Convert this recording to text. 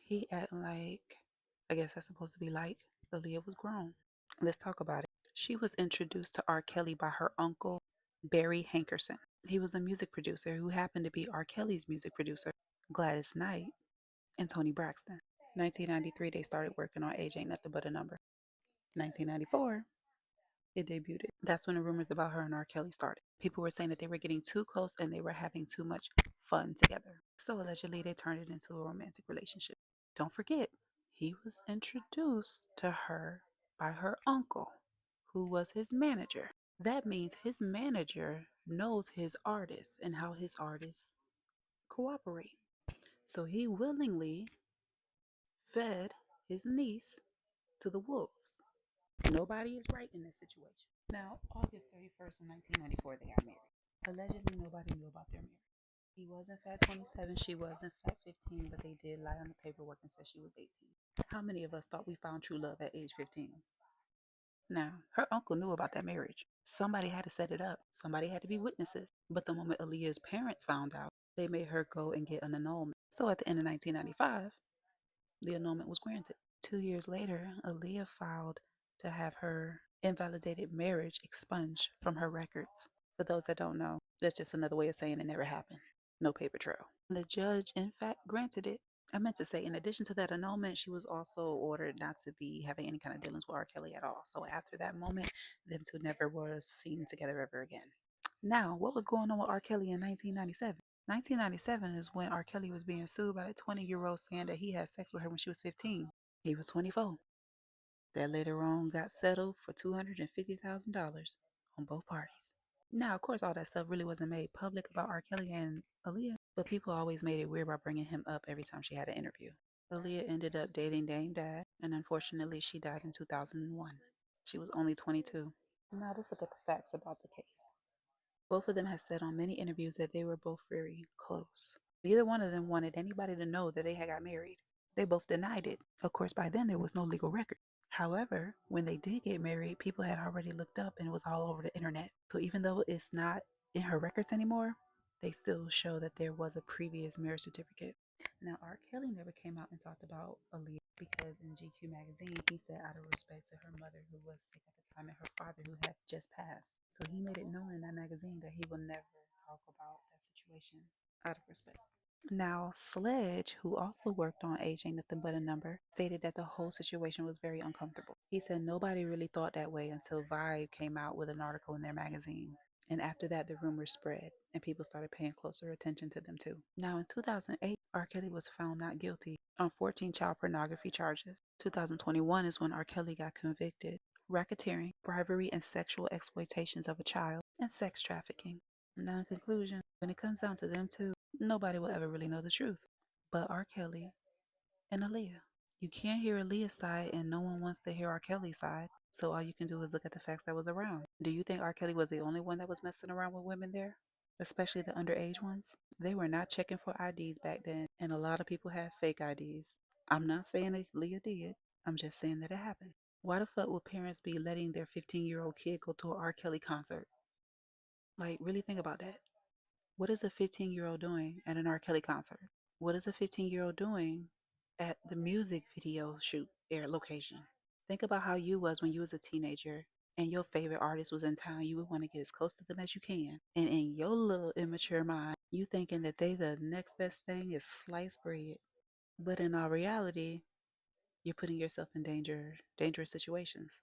He acting like, I guess that's supposed to be like, Aaliyah was grown. Let's talk about it. She was introduced to R. Kelly by her uncle, Barry Hankerson. He was a music producer who happened to be R. Kelly's music producer, Gladys Knight, and Tony Braxton. 1993, they started working on Age Ain't Nothing But a Number. 1994, it debuted. That's when the rumors about her and R. Kelly started. People were saying that they were getting too close and they were having too much fun together. So allegedly, they turned it into a romantic relationship. Don't forget, he was introduced to her by her uncle, who was his manager. That means his manager knows his artists and how his artists cooperate. So he willingly fed his niece to the wolves. Nobody is right in this situation. Now, August 31st of 1994, they got married. Allegedly, nobody knew about their marriage. He was in fact 27, she was in fact 15, but they did lie on the paperwork and said she was 18. How many of us thought we found true love at age 15? Now, her uncle knew about that marriage. Somebody had to set it up. Somebody had to be witnesses. But the moment Aaliyah's parents found out, they made her go and get an annulment. So at the end of 1995, the annulment was granted. 2 years later, Aaliyah filed to have her invalidated marriage expunged from her records. For those that don't know, that's just another way of saying it never happened. No paper trail. The judge, in fact, granted it. I meant to say, in addition to that annulment, she was also ordered not to be having any kind of dealings with R. Kelly at all. So after that moment, them two never were seen together ever again. Now, what was going on with R. Kelly in 1997? 1997 is when R. Kelly was being sued by a 20-year-old saying that he had sex with her when she was 15. He was 24. That later on got settled for $250,000 on both parties. Now, of course, all that stuff really wasn't made public about R. Kelly and Aaliyah, but people always made it weird by bringing him up every time she had an interview. Aaliyah ended up dating Dame Dad, and unfortunately, she died in 2001. She was only 22. Now, let's look at the facts about the case. Both of them had said on many interviews that they were both very close. Neither one of them wanted anybody to know that they had got married. They both denied it. Of course, by then there was no legal record. However, when they did get married, people had already looked up and it was all over the internet. So even though it's not in her records anymore, they still show that there was a previous marriage certificate. Now, R. Kelly never came out and talked about Aaliyah because in GQ magazine, he said out of respect to her mother who was sick at the time and her father who had just passed. So he made it known in that magazine that he will never talk about that situation out of respect. Now, Sledge, who also worked on Age Ain't Nothing But a Number, stated that the whole situation was very uncomfortable. He said nobody really thought that way until Vibe came out with an article in their magazine. And after that, the rumors spread, and people started paying closer attention to them too. Now, in 2008, R. Kelly was found not guilty on 14 child pornography charges. 2021 is when R. Kelly got convicted: racketeering, bribery, and sexual exploitations of a child, and sex trafficking. Now, in conclusion, when it comes down to them two, nobody will ever really know the truth but R. Kelly and Aaliyah. You can't hear Aaliyah's side and no one wants to hear R. Kelly's side. So all you can do is look at the facts that was around. Do you think R. Kelly was the only one that was messing around with women there? Especially the underage ones? They were not checking for IDs back then, and a lot of people had fake IDs. I'm not saying that Aaliyah did. I'm just saying that it happened. Why the fuck would parents be letting their 15-year-old kid go to an R. Kelly concert? Like, really think about that. What is a 15-year-old doing at an R. Kelly concert? What is a 15-year-old doing at the music video shoot air location? Think about how you was when you was a teenager and your favorite artist was in town. You would want to get as close to them as you can. And in your little immature mind, you thinking that they the next best thing is sliced bread. But in all reality, you're putting yourself in dangerous situations.